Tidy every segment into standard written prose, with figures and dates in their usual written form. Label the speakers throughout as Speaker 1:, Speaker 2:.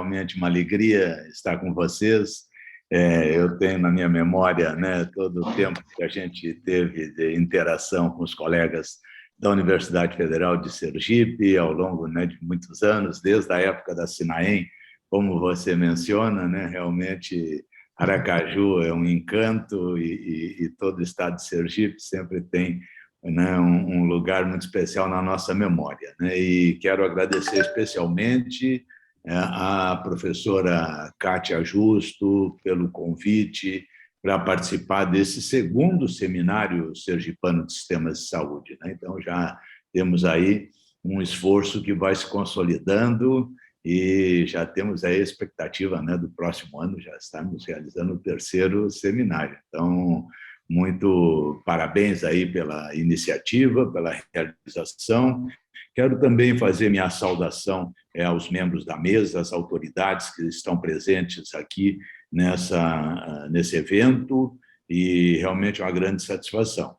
Speaker 1: realmente uma alegria estar com vocês. Eu tenho na minha memória, né, todo o tempo que a gente teve de interação com os colegas da Universidade Federal de Sergipe, ao longo, né, de muitos anos, desde a época da Sinaem, como você menciona, né, realmente Aracaju é um encanto e todo o estado de Sergipe sempre tem, né, um lugar muito especial na nossa memória, né? E quero agradecer especialmente à professora Kátia Justo pelo convite para participar desse segundo seminário sergipano de sistemas de saúde, né? Então, já temos aí um esforço que vai se consolidando e já temos aí a expectativa, né, do próximo ano já estarmos realizando o terceiro seminário. Então, muito parabéns aí pela iniciativa, pela realização. Quero também fazer minha saudação aos membros da mesa, às autoridades que estão presentes aqui nesse evento, e realmente é uma grande satisfação.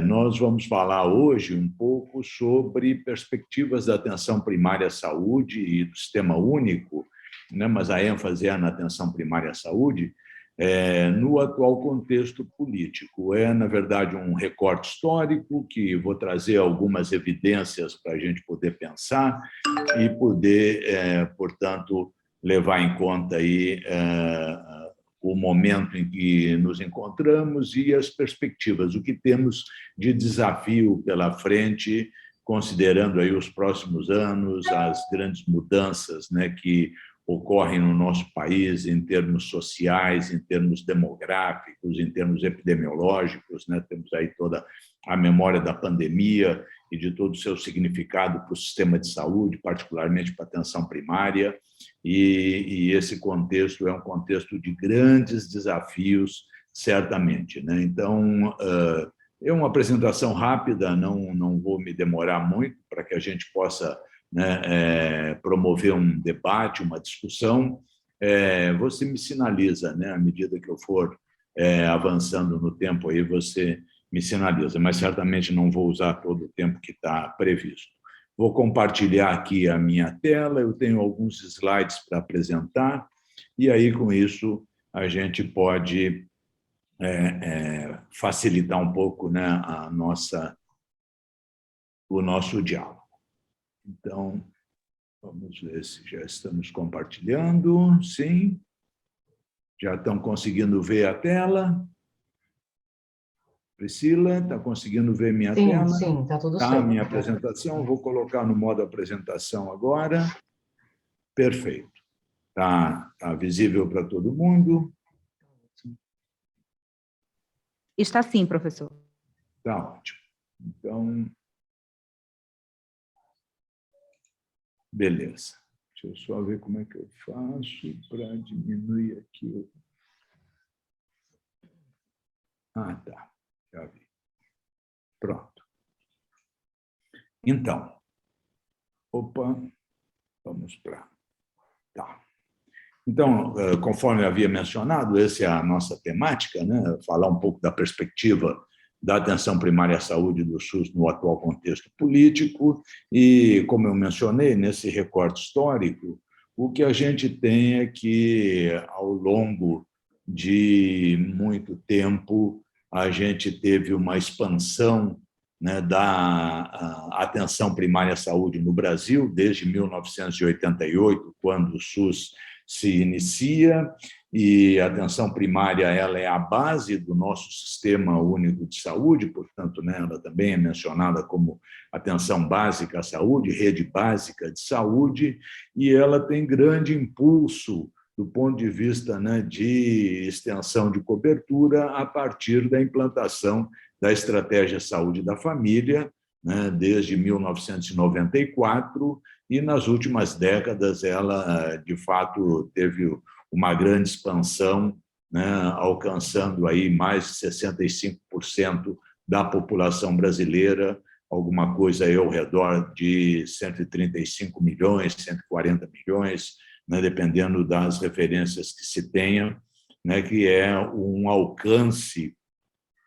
Speaker 1: Nós vamos falar hoje um pouco sobre perspectivas da atenção primária à saúde e do sistema único, né, mas a ênfase é na atenção primária à saúde, no atual contexto político. Na verdade, um recorte histórico que vou trazer algumas evidências para a gente poder pensar e poder, portanto, levar em conta aí o momento em que nos encontramos e as perspectivas, o que temos de desafio pela frente, considerando aí os próximos anos, as grandes mudanças, né, que ocorrem no nosso país em termos sociais, em termos demográficos, em termos epidemiológicos, né? Temos aí toda a memória da pandemia e de todo o seu significado para o sistema de saúde, particularmente para a atenção primária, e esse contexto é um contexto de grandes desafios, certamente, né? Então, é uma apresentação rápida, não vou me demorar muito para que a gente possa, né, promover um debate, uma discussão. Você me sinaliza, né, à medida que eu for avançando no tempo, aí você me sinaliza, mas certamente não vou usar todo o tempo que está previsto. Vou compartilhar aqui a minha tela, eu tenho alguns slides para apresentar, e aí, com isso, a gente pode facilitar um pouco, né, o nosso diálogo. Então, vamos ver se já estamos compartilhando. Sim. Já estão conseguindo ver a tela? Priscila, está conseguindo ver minha tela?
Speaker 2: Sim, está tudo certo.
Speaker 1: Minha apresentação, vou colocar no modo apresentação agora. Perfeito. Tá visível para todo mundo?
Speaker 3: Está sim, professor.
Speaker 1: Tá ótimo. Então, beleza. Deixa eu só ver como é que eu faço para diminuir aqui. Tá. Já vi. Pronto. Então, vamos para... Tá. Então, conforme eu havia mencionado, essa é a nossa temática, né? Falar um pouco da perspectiva da atenção primária à saúde do SUS no atual contexto político e, como eu mencionei, nesse recorte histórico, o que a gente tem é que, ao longo de muito tempo, a gente teve uma expansão, né, da atenção primária à saúde no Brasil, desde 1988, quando o SUS se inicia, e a atenção primária ela é a base do nosso sistema único de saúde, portanto, né, ela também é mencionada como atenção básica à saúde, rede básica de saúde, e ela tem grande impulso do ponto de vista, né, de extensão de cobertura a partir da implantação da Estratégia Saúde da Família, né, desde 1994, e nas últimas décadas ela, de fato, teve uma grande expansão, né, alcançando aí mais de 65% da população brasileira, alguma coisa aí ao redor de 135 milhões, 140 milhões, né, dependendo das referências que se tenha, né, que é um alcance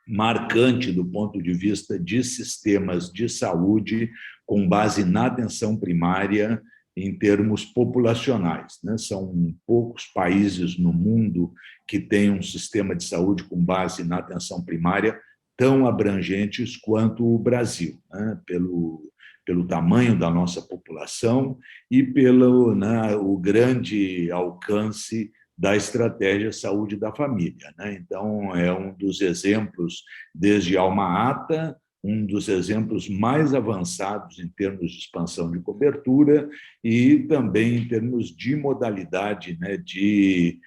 Speaker 1: marcante do ponto de vista de sistemas de saúde com base na atenção primária em termos populacionais, né? São poucos países no mundo que têm um sistema de saúde com base na atenção primária tão abrangentes quanto o Brasil, né? Pelo tamanho da nossa população e pelo, né, o grande alcance da estratégia saúde da família, né? Então, é um dos exemplos, desde Alma-Ata, um dos exemplos mais avançados em termos de expansão de cobertura e também em termos de modalidade, né, de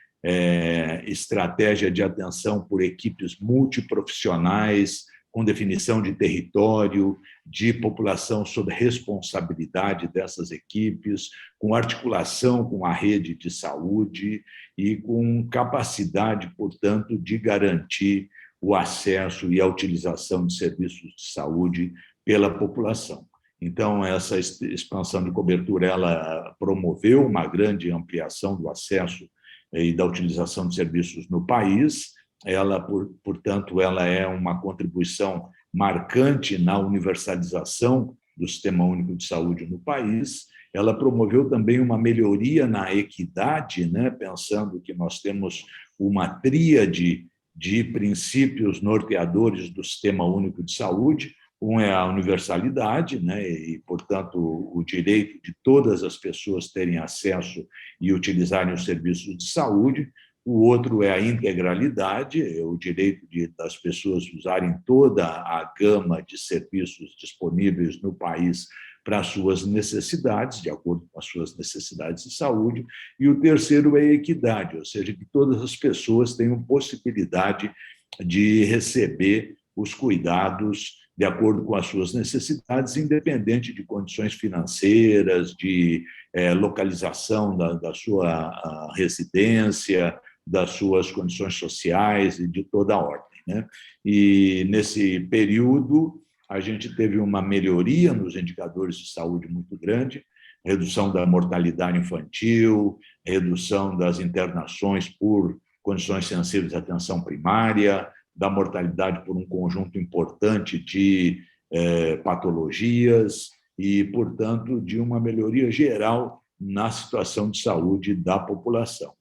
Speaker 1: estratégia de atenção por equipes multiprofissionais, com definição de território, de população sob responsabilidade dessas equipes, com articulação com a rede de saúde e com capacidade, portanto, de garantir o acesso e a utilização de serviços de saúde pela população. Então, essa expansão de cobertura ela promoveu uma grande ampliação do acesso e da utilização de serviços no país. Ela, portanto, ela é uma contribuição marcante na universalização do Sistema Único de Saúde no país. Ela promoveu também uma melhoria na equidade, né? Pensando que nós temos uma tríade de princípios norteadores do Sistema Único de Saúde. Um é a universalidade, né? E, portanto, o direito de todas as pessoas terem acesso e utilizarem os serviços de saúde. O outro é a integralidade, é o direito das pessoas usarem toda a gama de serviços disponíveis no país para as suas necessidades, de acordo com as suas necessidades de saúde. E o terceiro é a equidade, ou seja, que todas as pessoas tenham possibilidade de receber os cuidados de acordo com as suas necessidades, independente de condições financeiras, de localização da sua residência, das suas condições sociais e de toda a ordem, né? E, nesse período, a gente teve uma melhoria nos indicadores de saúde muito grande, redução da mortalidade infantil, redução das internações por condições sensíveis de atenção primária, da mortalidade por um conjunto importante de patologias e, portanto, de uma melhoria geral na situação de saúde da população.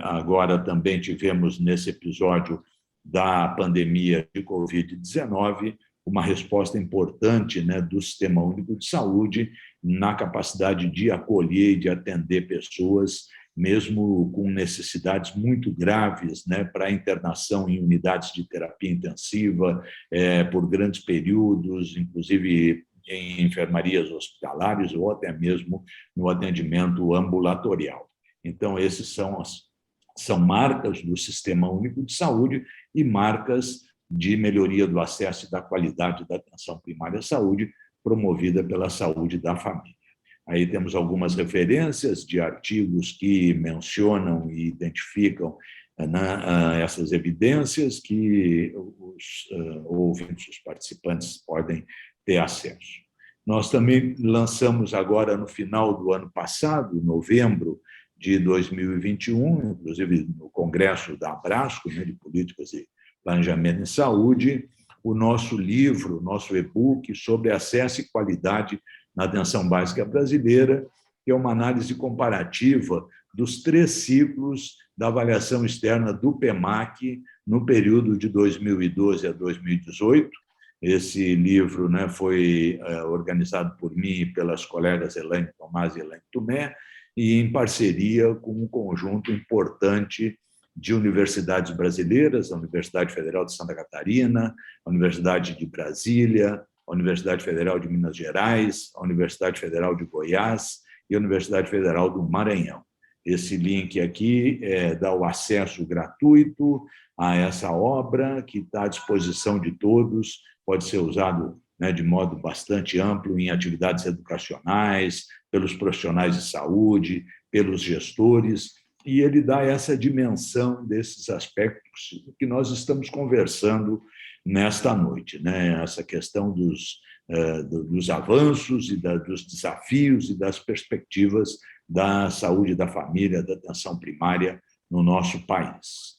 Speaker 1: Agora, também tivemos, nesse episódio da pandemia de Covid-19, uma resposta importante, né, do Sistema Único de Saúde na capacidade de acolher e de atender pessoas, mesmo com necessidades muito graves, né, para internação em unidades de terapia intensiva por grandes períodos, inclusive em enfermarias hospitalares ou até mesmo no atendimento ambulatorial. Então, esses são marcas do Sistema Único de Saúde e marcas de melhoria do acesso e da qualidade da atenção primária à saúde, promovida pela saúde da família. Aí temos algumas referências de artigos que mencionam e identificam essas evidências que os ouvintes, os participantes podem ter acesso. Nós também lançamos agora, no final do ano passado, novembro de 2021, inclusive no Congresso da Abrasco, né, de Políticas e Planejamento em Saúde, o nosso livro, nosso e-book sobre acesso e qualidade na atenção básica brasileira, que é uma análise comparativa dos 3 ciclos da avaliação externa do PEMAC no período de 2012 a 2018. Esse livro, né, foi organizado por mim e pelas colegas Elaine Tomás e Elaine Tumé, e em parceria com um conjunto importante de universidades brasileiras, a Universidade Federal de Santa Catarina, a Universidade de Brasília, a Universidade Federal de Minas Gerais, a Universidade Federal de Goiás e a Universidade Federal do Maranhão. Esse link aqui dá o acesso gratuito a essa obra, que está à disposição de todos, pode ser usado, né, de modo bastante amplo em atividades educacionais, pelos profissionais de saúde, pelos gestores, e ele dá essa dimensão desses aspectos que nós estamos conversando nesta noite, né? Essa questão dos avanços e dos desafios e das perspectivas da saúde da família, da atenção primária no nosso país.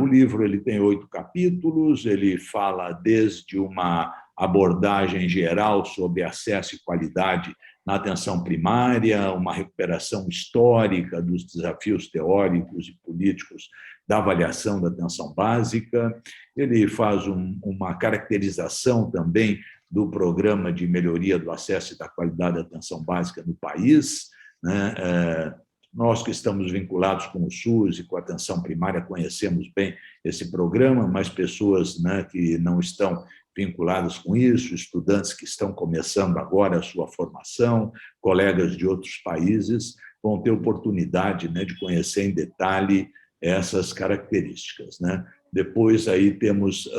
Speaker 1: O livro ele tem 8 capítulos, ele fala desde uma abordagem geral sobre acesso e qualidade na atenção primária, uma recuperação histórica dos desafios teóricos e políticos da avaliação da atenção básica. Ele faz uma caracterização também do programa de melhoria do acesso e da qualidade da atenção básica no país, né? Nós que estamos vinculados com o SUS e com a atenção primária conhecemos bem esse programa, mas pessoas, né, que não estão vinculadas com isso, estudantes que estão começando agora a sua formação, colegas de outros países, vão ter oportunidade, né, de conhecer em detalhe essas características, né? Depois aí temos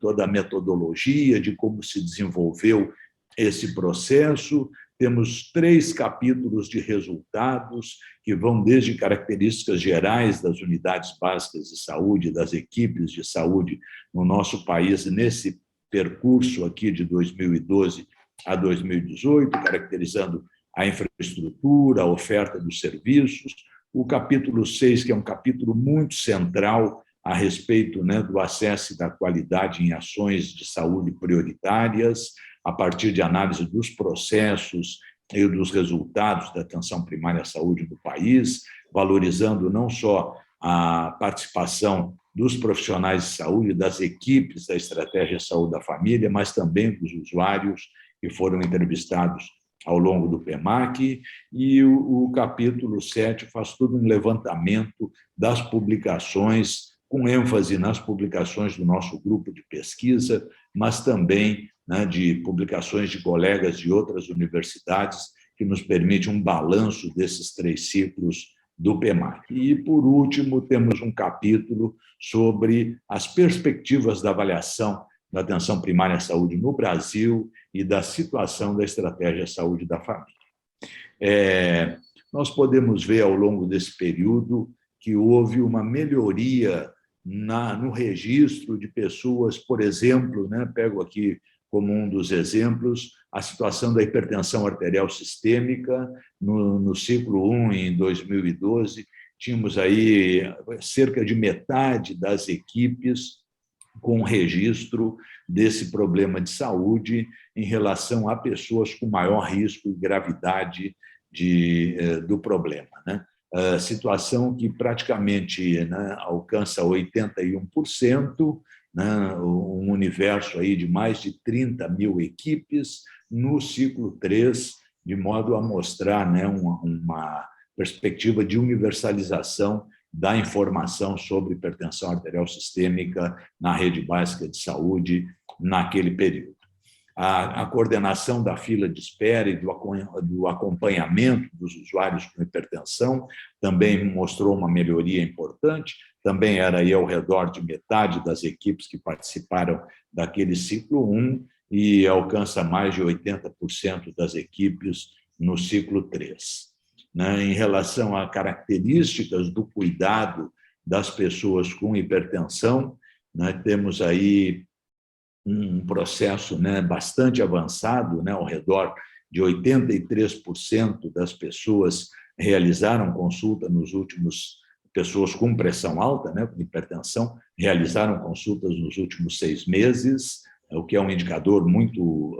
Speaker 1: toda a metodologia de como se desenvolveu esse processo. Temos 3 capítulos de resultados que vão desde características gerais das unidades básicas de saúde, das equipes de saúde no nosso país, nesse percurso aqui de 2012 a 2018, caracterizando a infraestrutura, a oferta dos serviços. O capítulo 6, que é um capítulo muito central a respeito, né, do acesso e da qualidade em ações de saúde prioritárias, a partir de análise dos processos e dos resultados da atenção primária à saúde no país, valorizando não só a participação dos profissionais de saúde, das equipes da Estratégia Saúde da Família, mas também dos usuários que foram entrevistados ao longo do PEMAC, e o capítulo 7 faz todo um levantamento das publicações, com ênfase nas publicações do nosso grupo de pesquisa, mas também, né, de publicações de colegas de outras universidades, que nos permite um balanço desses 3 ciclos do PEMAC. E, por último, temos um capítulo sobre as perspectivas da avaliação da atenção primária à saúde no Brasil e da situação da Estratégia Saúde da Família. Nós podemos ver, ao longo desse período, que houve uma melhoria no registro de pessoas, por exemplo, né, pego aqui como um dos exemplos, a situação da hipertensão arterial sistêmica. No ciclo 1, em 2012, tínhamos aí cerca de metade das equipes com registro desse problema de saúde em relação a pessoas com maior risco e gravidade do problema, né? Situação que praticamente, né, alcança 81%, né, um universo aí de mais de 30 mil equipes no ciclo 3, de modo a mostrar, né, uma perspectiva de universalização da informação sobre hipertensão arterial sistêmica na rede básica de saúde naquele período. A coordenação da fila de espera e do acompanhamento dos usuários com hipertensão também mostrou uma melhoria importante, também era aí ao redor de metade das equipes que participaram daquele ciclo 1 e alcança mais de 80% das equipes no ciclo 3. Em relação a características do cuidado das pessoas com hipertensão, temos aí um processo, né, bastante avançado, né, ao redor de 83% das pessoas realizaram consulta pessoas com pressão alta, né, com hipertensão, realizaram consultas nos últimos 6 meses, o que é um indicador muito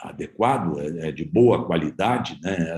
Speaker 1: adequado, de boa qualidade, né,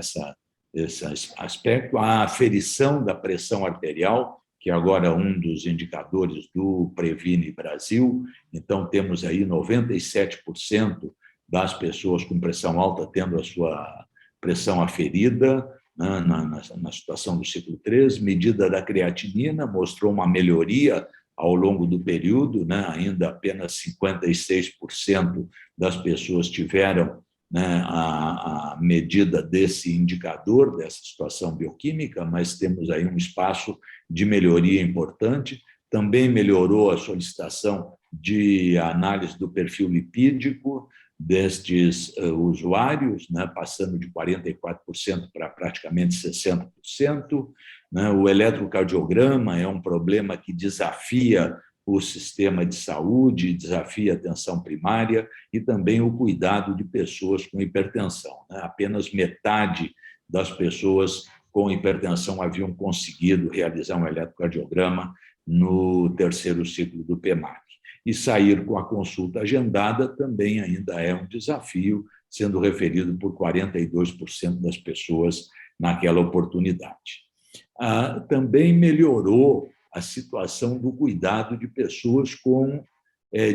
Speaker 1: esse aspecto. A aferição da pressão arterial, que agora é um dos indicadores do Previne Brasil. Então, temos aí 97% das pessoas com pressão alta tendo a sua pressão aferida, né, na situação do ciclo 3. Medida da creatinina mostrou uma melhoria ao longo do período, né, ainda apenas 56% das pessoas tiveram, né, a medida desse indicador, dessa situação bioquímica, mas temos aí um espaço de melhoria importante. Também melhorou a solicitação de análise do perfil lipídico destes usuários, né, passando de 44% para praticamente 60%. Né? O eletrocardiograma é um problema que desafia o sistema de saúde, desafia a atenção primária e também o cuidado de pessoas com hipertensão, né? Apenas metade das pessoas com hipertensão haviam conseguido realizar um eletrocardiograma no 3º ciclo do PEMAC. E sair com a consulta agendada também ainda é um desafio, sendo referido por 42% das pessoas naquela oportunidade. Também melhorou a situação do cuidado de pessoas com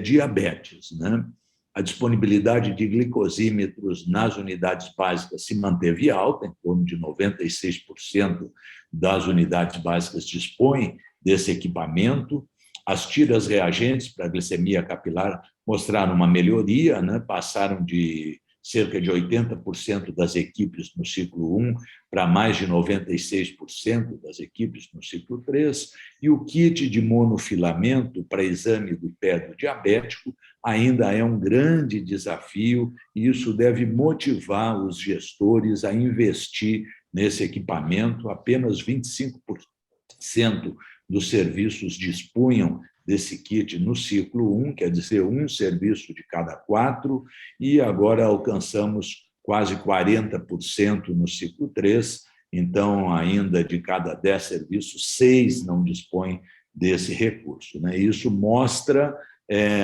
Speaker 1: diabetes, né? A disponibilidade de glicosímetros nas unidades básicas se manteve alta, em torno de 96% das unidades básicas dispõem desse equipamento. As tiras reagentes para a glicemia capilar mostraram uma melhoria, né? Passaram de cerca de 80% das equipes no ciclo 1 para mais de 96% das equipes no ciclo 3, e o kit de monofilamento para exame do pé do diabético ainda é um grande desafio, e isso deve motivar os gestores a investir nesse equipamento. Apenas 25% dos serviços dispunham desse kit no ciclo 1, quer dizer, um serviço de cada 4, e agora alcançamos quase 40% no ciclo 3, então, ainda de cada 10 serviços, 6 não dispõem desse recurso, né? Isso mostra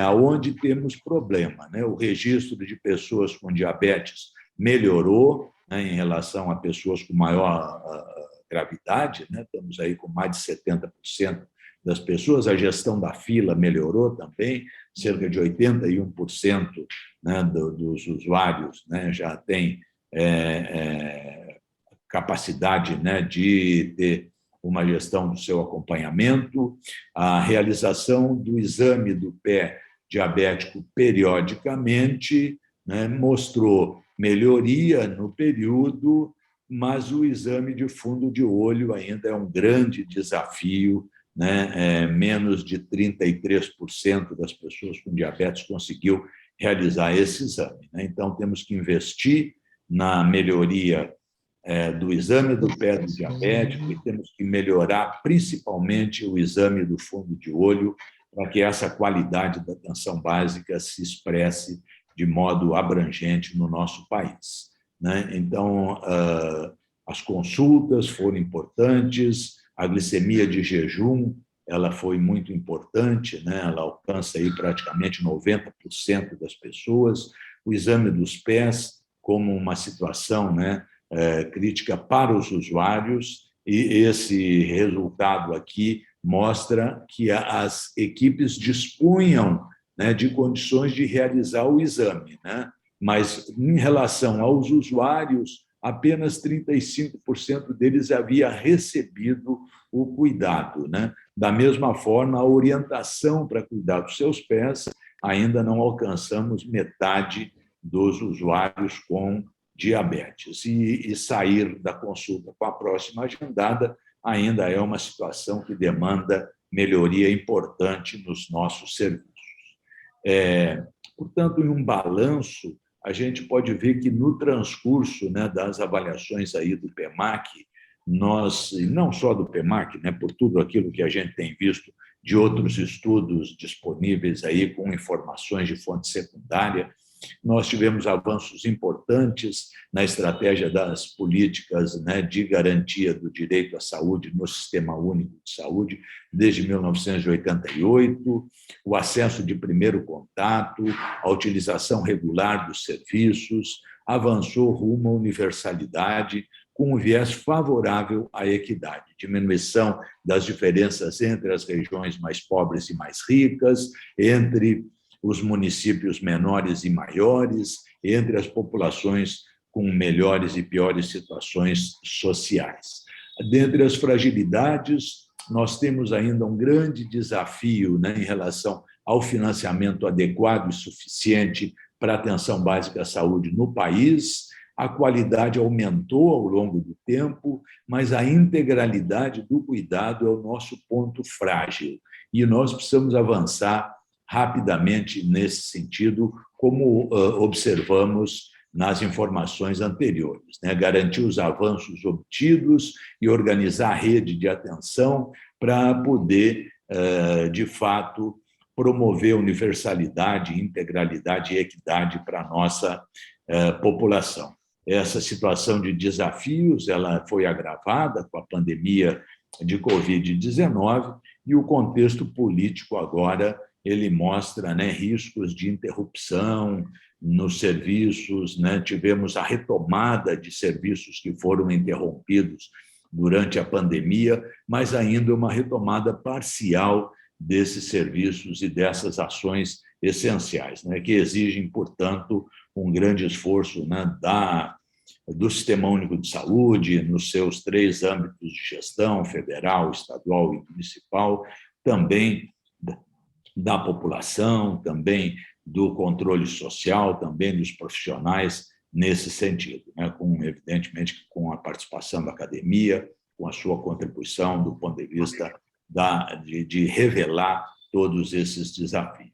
Speaker 1: aonde temos problema, né? O registro de pessoas com diabetes melhorou, né, em relação a pessoas com maior gravidade, né? Estamos aí com mais de 70% das pessoas. A gestão da fila melhorou também, cerca de 81%, né, dos usuários, né, já tem capacidade, né, de ter uma gestão do seu acompanhamento. A realização do exame do pé diabético periodicamente, né, mostrou melhoria no período, mas o exame de fundo de olho ainda é um grande desafio, né? Menos de 33% das pessoas com diabetes conseguiu realizar esse exame, né? Então, temos que investir na melhoria do exame do pé do diabético, e temos que melhorar principalmente o exame do fundo de olho, para que essa qualidade da atenção básica se expresse de modo abrangente no nosso país, né? Então, as consultas foram importantes, a glicemia de jejum ela foi muito importante, né? Ela alcança aí praticamente 90% das pessoas. O exame dos pés como uma situação, né, crítica para os usuários, e esse resultado aqui mostra que as equipes dispunham, né, de condições de realizar o exame, né? Mas, em relação aos usuários, apenas 35% deles havia recebido o cuidado, né? Da mesma forma, a orientação para cuidar dos seus pés, ainda não alcançamos metade dos usuários com diabetes. E sair da consulta com a próxima agendada ainda é uma situação que demanda melhoria importante nos nossos serviços. Portanto, em um balanço, a gente pode ver que no transcurso, né, das avaliações aí do PEMAC, nós, e não só do PEMAC, né, por tudo aquilo que a gente tem visto de outros estudos disponíveis aí com informações de fonte secundária, nós tivemos avanços importantes na estratégia das políticas, né, de garantia do direito à saúde no Sistema Único de Saúde, desde 1988, o acesso de primeiro contato, a utilização regular dos serviços, avançou rumo à universalidade, com um viés favorável à equidade, diminuição das diferenças entre as regiões mais pobres e mais ricas, entre os municípios menores e maiores, entre as populações com melhores e piores situações sociais. Dentre as fragilidades, nós temos ainda um grande desafio, né, em relação ao financiamento adequado e suficiente para a atenção básica à saúde no país. A qualidade aumentou ao longo do tempo, mas a integralidade do cuidado é o nosso ponto frágil, e nós precisamos avançar rapidamente nesse sentido, como observamos nas informações anteriores, né? Garantir os avanços obtidos e organizar a rede de atenção para poder, de fato, promover universalidade, integralidade e equidade para a nossa população. Essa situação de desafios ela foi agravada com a pandemia de Covid-19, e o contexto político agora ele mostra, né, riscos de interrupção nos serviços, né? Tivemos a retomada de serviços que foram interrompidos durante a pandemia, mas ainda uma retomada parcial desses serviços e dessas ações essenciais, né, que exigem, portanto, um grande esforço, né, do Sistema Único de Saúde, nos seus 3 âmbitos de gestão, federal, estadual e municipal, também da população, também do controle social, também dos profissionais nesse sentido, né, evidentemente, com a participação da academia, com a sua contribuição do ponto de vista de revelar todos esses desafios.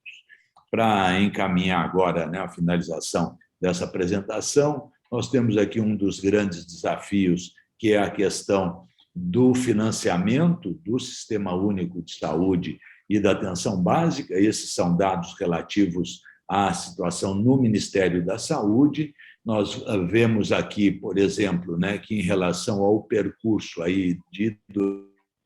Speaker 1: Para encaminhar agora, né, a finalização dessa apresentação, nós temos aqui um dos grandes desafios, que é a questão do financiamento do Sistema Único de Saúde e da atenção básica. Esses são dados relativos à situação no Ministério da Saúde. Nós vemos aqui, por exemplo, né, que em relação ao percurso aí de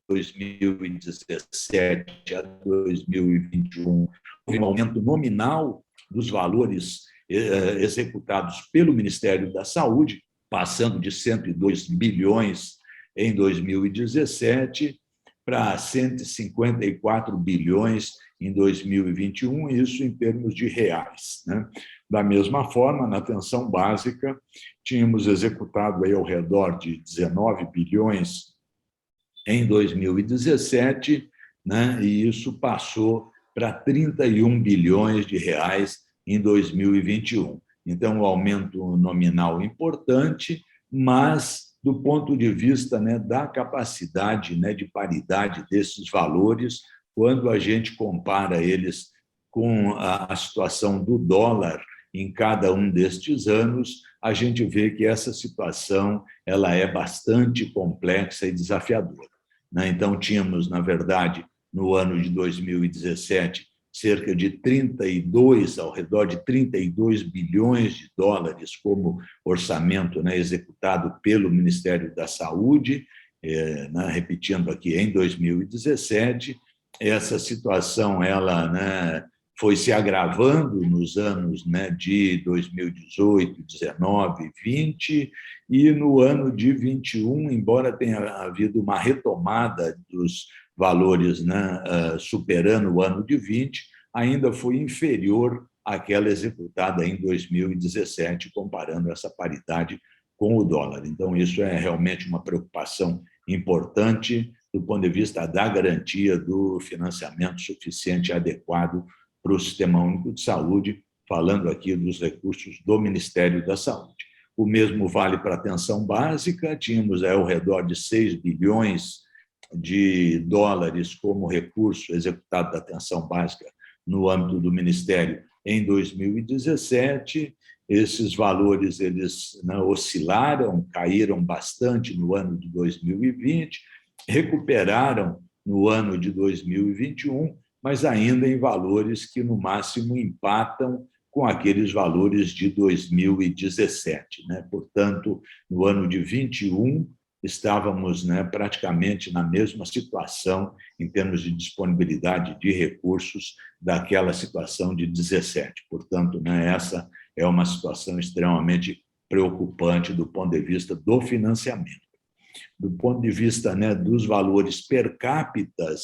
Speaker 1: 2017 a 2021, houve um aumento nominal dos valores executados pelo Ministério da Saúde, passando de 102 bilhões em 2017 para 154 bilhões em 2021, isso em termos de reais, né? Da mesma forma, na atenção básica, tínhamos executado aí ao redor de 19 bilhões em 2017, né? E isso passou para 31 bilhões de reais em 2021. Então, um aumento nominal importante, mas do ponto de vista, né, da capacidade, né, de paridade desses valores, quando a gente compara eles com a situação do dólar em cada um destes anos, a gente vê que essa situação ela é bastante complexa e desafiadora, né? Então, tínhamos, na verdade, no ano de 2017, cerca de 32, ao redor de 32 bilhões de dólares como orçamento, né, executado pelo Ministério da Saúde, né, repetindo aqui, em 2017. Essa situação ela, né, foi se agravando nos anos, né, de 2018, 19, 20, e no ano de 21, embora tenha havido uma retomada dos valores, né, superando o ano de 20, ainda foi inferior àquela executada em 2017, comparando essa paridade com o dólar. Então, isso é realmente uma preocupação importante do ponto de vista da garantia do financiamento suficiente e adequado para o Sistema Único de Saúde, falando aqui dos recursos do Ministério da Saúde. O mesmo vale para a atenção básica, tínhamos ao redor de 6 bilhões de dólares como recurso executado da atenção básica no âmbito do Ministério em 2017. Esses valores eles, né, oscilaram, caíram bastante no ano de 2020, recuperaram no ano de 2021, mas ainda em valores que, no máximo, empatam com aqueles valores de 2017, né? Portanto, no ano de 21, estávamos, né, praticamente na mesma situação em termos de disponibilidade de recursos daquela situação de 17. Portanto, né, essa é uma situação extremamente preocupante do ponto de vista do financiamento. Do ponto de vista, né, dos valores per capita,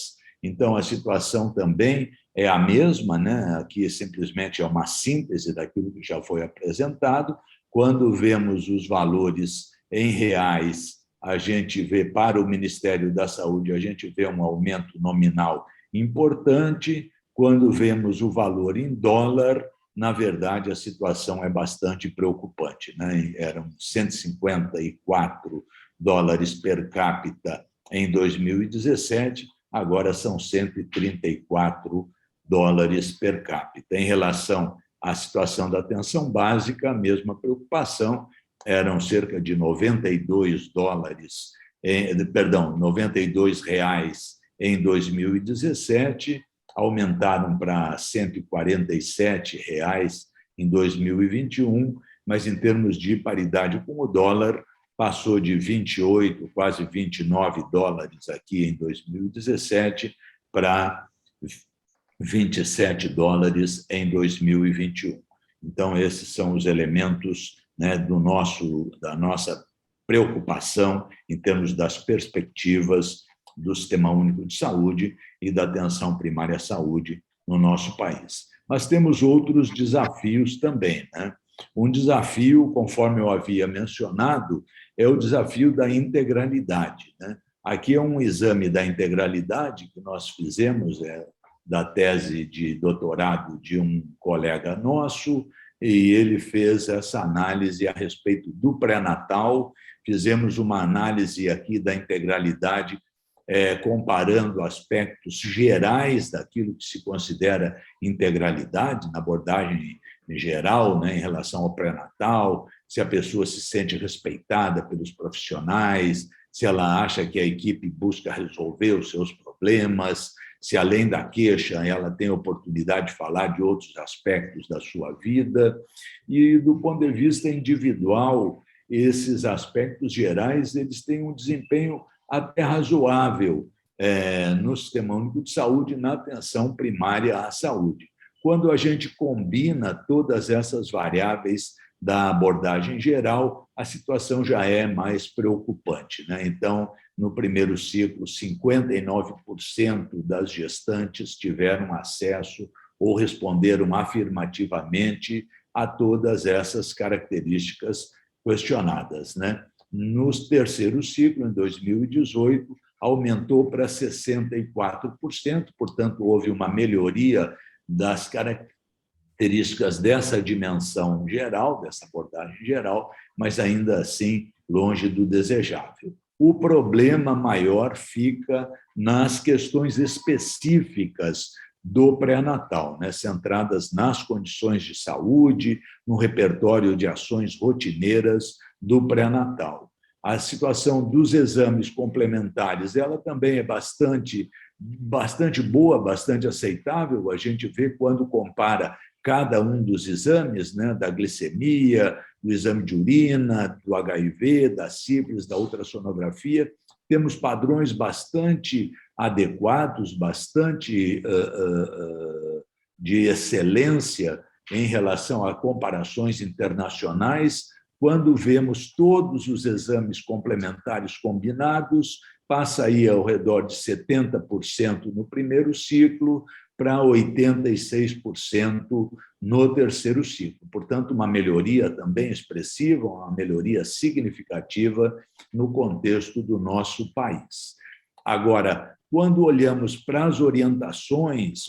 Speaker 1: então a situação também é a mesma, né? Aqui simplesmente é uma síntese daquilo que já foi apresentado. Quando vemos os valores em reais, a gente vê, para o Ministério da Saúde, a gente vê um aumento nominal importante. Quando vemos o valor em dólar, na verdade, a situação é bastante preocupante, né? Eram 154 dólares per capita em 2017, agora são 134 dólares per capita. Em relação à situação da atenção básica, a mesma preocupação, eram cerca de 92 reais em 2017, aumentaram para 147 reais em 2021, mas em termos de paridade com o dólar, passou de 28, quase 29 dólares aqui em 2017 para $27 em 2021. Então, esses são os elementos, né, da nossa preocupação em termos das perspectivas do Sistema Único de Saúde e da atenção primária à saúde no nosso país. Mas temos outros desafios também, né? Um desafio, conforme eu havia mencionado, é o desafio da integralidade, né? Aqui é um exame da integralidade que nós fizemos, da tese de doutorado de um colega nosso, e ele fez essa análise a respeito do pré-natal. Fizemos uma análise aqui da integralidade, comparando aspectos gerais daquilo que se considera integralidade, na abordagem geral, né, em relação ao pré-natal, se a pessoa se sente respeitada pelos profissionais, se ela acha que a equipe busca resolver os seus problemas, se além da queixa ela tem a oportunidade de falar de outros aspectos da sua vida. E do ponto de vista individual, esses aspectos gerais eles têm um desempenho até razoável no Sistema Único de Saúde, na atenção primária à saúde. Quando a gente combina todas essas variáveis da abordagem geral, a situação já é mais preocupante, né? Então, no primeiro ciclo, 59% das gestantes tiveram acesso ou responderam afirmativamente a todas essas características questionadas, né? No terceiro ciclo, em 2018, aumentou para 64%, portanto, houve uma melhoria das características dessa dimensão geral, dessa abordagem geral, mas ainda assim longe do desejável. O problema maior fica nas questões específicas do pré-natal, né, centradas nas condições de saúde, no repertório de ações rotineiras do pré-natal. A situação dos exames complementares, ela também é bastante boa, bastante aceitável. A gente vê quando compara cada um dos exames, né, da glicemia, do exame de urina, do HIV, da sífilis, da ultrassonografia, temos padrões bastante adequados, bastante de excelência em relação a comparações internacionais. Quando vemos todos os exames complementares combinados, passa aí ao redor de 70% no primeiro ciclo para 86% no terceiro ciclo. Portanto, uma melhoria também expressiva, uma melhoria significativa no contexto do nosso país. Agora, quando olhamos para as orientações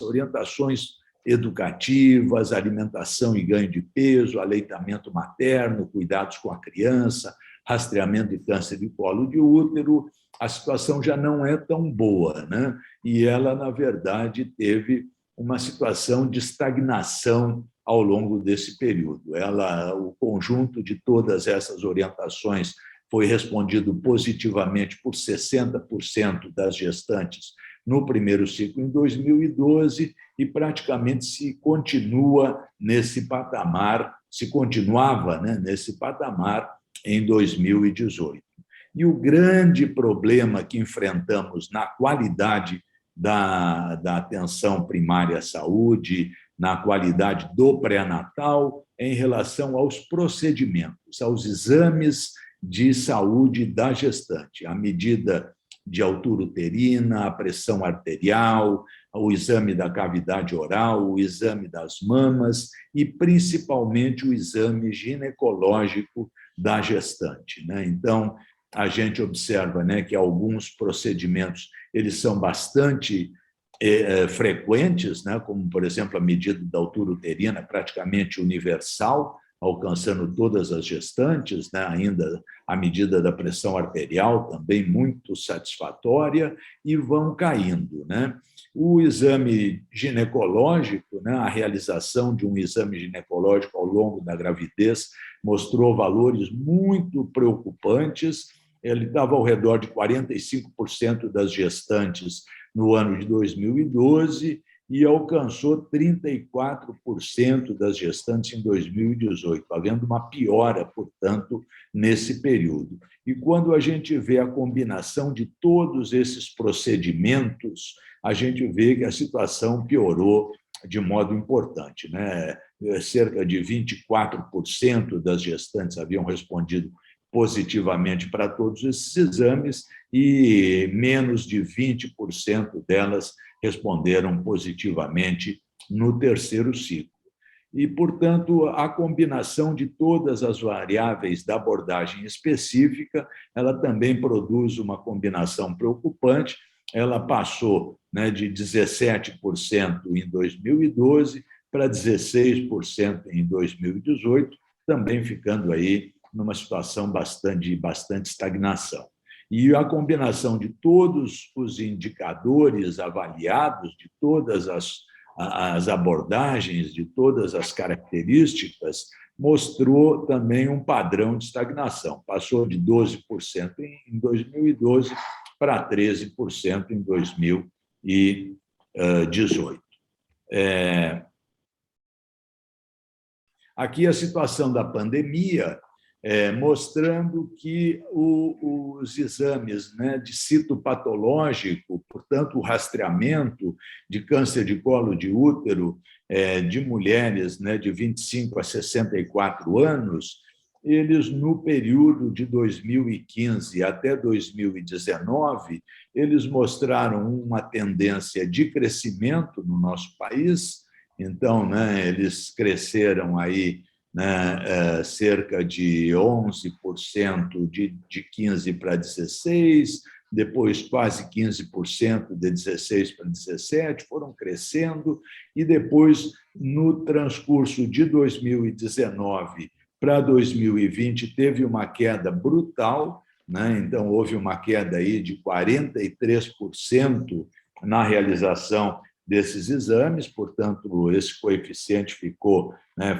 Speaker 1: educativas, alimentação e ganho de peso, aleitamento materno, cuidados com a criança, rastreamento de câncer de colo de útero, a situação já não é tão boa, né? E ela, na verdade, teve uma situação de estagnação ao longo desse período. O conjunto de todas essas orientações foi respondido positivamente por 60% das gestantes no primeiro ciclo em 2012 e praticamente se continuava nesse patamar em 2018. E o grande problema que enfrentamos na qualidade da atenção primária à saúde, na qualidade do pré-natal, em relação aos procedimentos, aos exames de saúde da gestante, a medida de altura uterina, a pressão arterial, o exame da cavidade oral, o exame das mamas e, principalmente, o exame ginecológico da gestante, né? Então, a gente observa, né, que alguns procedimentos eles são bastante frequentes, né, como, por exemplo, a medida da altura uterina, praticamente universal, alcançando todas as gestantes, né, ainda a medida da pressão arterial também muito satisfatória, e vão caindo, né? O exame ginecológico, né, a realização de um exame ginecológico ao longo da gravidez mostrou valores muito preocupantes. Ele estava ao redor de 45% das gestantes no ano de 2012 e alcançou 34% das gestantes em 2018, havendo uma piora, portanto, nesse período. E quando a gente vê a combinação de todos esses procedimentos, a gente vê que a situação piorou de modo importante, né? Cerca de 24% das gestantes haviam respondido positivamente para todos esses exames e menos de 20% delas responderam positivamente no terceiro ciclo. E, portanto, a combinação de todas as variáveis da abordagem específica, ela também produz uma combinação preocupante. Ela passou, né, de 17% em 2012 para 16% em 2018, também ficando aí numa situação bastante estagnação. E a combinação de todos os indicadores avaliados, de todas as abordagens, de todas as características, mostrou também um padrão de estagnação. Passou de 12% em 2012 para 13% em 2018. Aqui a situação da pandemia, mostrando que os exames, né, de citopatológico, portanto, o rastreamento de câncer de colo de útero de mulheres, né, de 25 a 64 anos, eles, no período de 2015 até 2019, eles mostraram uma tendência de crescimento no nosso país. Então, né, eles cresceram aí, né, cerca de 11% de 15 para 16, depois quase 15% de 16 para 17, foram crescendo, e depois, no transcurso de 2019 para 2020, teve uma queda brutal, né? Então, houve uma queda aí de 43% na realização desses exames, portanto, esse coeficiente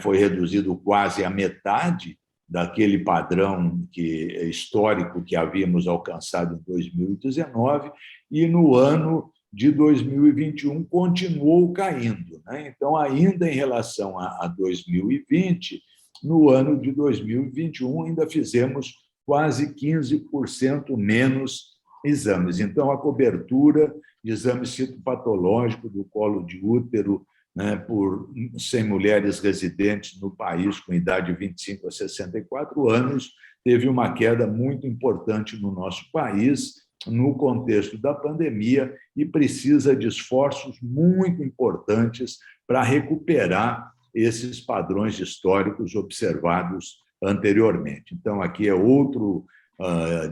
Speaker 1: foi reduzido quase à metade daquele padrão histórico que havíamos alcançado em 2019, e no ano de 2021 continuou caindo, né? Então, ainda em relação a 2020, no ano de 2021 ainda fizemos quase 15% menos exames. Então, a cobertura de exame citopatológico do colo de útero, né, por 100 mulheres residentes no país com idade de 25 a 64 anos, teve uma queda muito importante no nosso país, no contexto da pandemia, e precisa de esforços muito importantes para recuperar esses padrões históricos observados anteriormente. Então, aqui é outro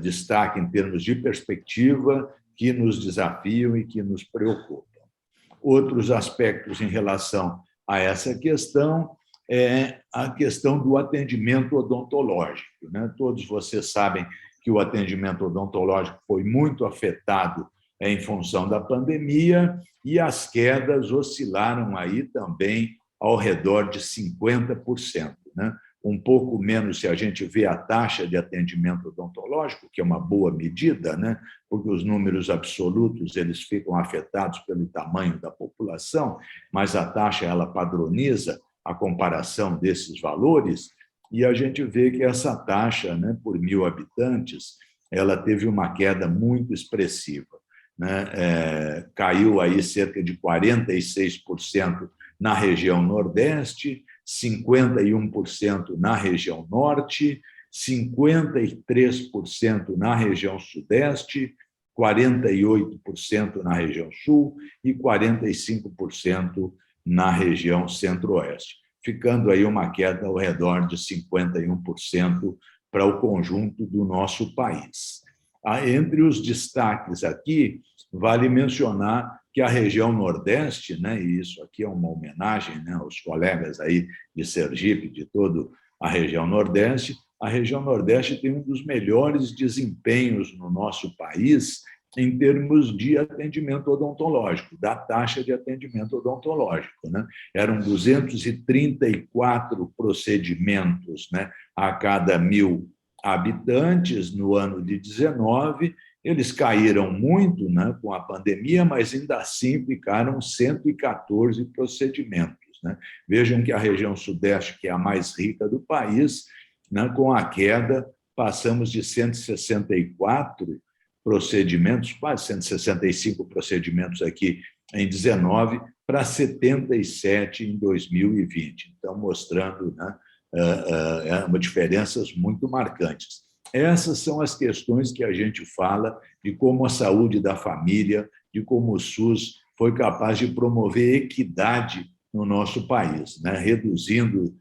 Speaker 1: destaque em termos de perspectiva que nos desafiam e que nos preocupam. Outros aspectos em relação a essa questão é a questão do atendimento odontológico, né? Todos vocês sabem que o atendimento odontológico foi muito afetado em função da pandemia, e as quedas oscilaram aí também ao redor de 50%, né? Um pouco menos se a gente vê a taxa de atendimento odontológico, que é uma boa medida, né? Porque os números absolutos eles ficam afetados pelo tamanho da população, mas a taxa ela padroniza a comparação desses valores, e a gente vê que essa taxa, né, por 1.000 habitantes, ela teve uma queda muito expressiva, né? Caiu aí cerca de 46% na região Nordeste, 51% na região Norte, 53% na região Sudeste, 48% na região Sul e 45% na região Centro-Oeste, ficando aí uma queda ao redor de 51% para o conjunto do nosso país. Entre os destaques aqui, vale mencionar que a região Nordeste, né, e isso aqui é uma homenagem, né, aos colegas aí de Sergipe, de toda a região Nordeste, a região Nordeste tem um dos melhores desempenhos no nosso país em termos de atendimento odontológico, da taxa de atendimento odontológico, né? Eram 234 procedimentos, né, a cada 1.000 habitantes no ano de 19, Eles caíram muito, né, com a pandemia, mas ainda assim ficaram 114 procedimentos, né? Vejam que a região Sudeste, que é a mais rica do país, né, com a queda, passamos de 164 procedimentos, quase 165 procedimentos aqui em 19, para 77 em 2020. Então, mostrando, né, diferenças muito marcantes. Essas são as questões que a gente fala de como a saúde da família, de como o SUS foi capaz de promover equidade no nosso país, né? Reduzindo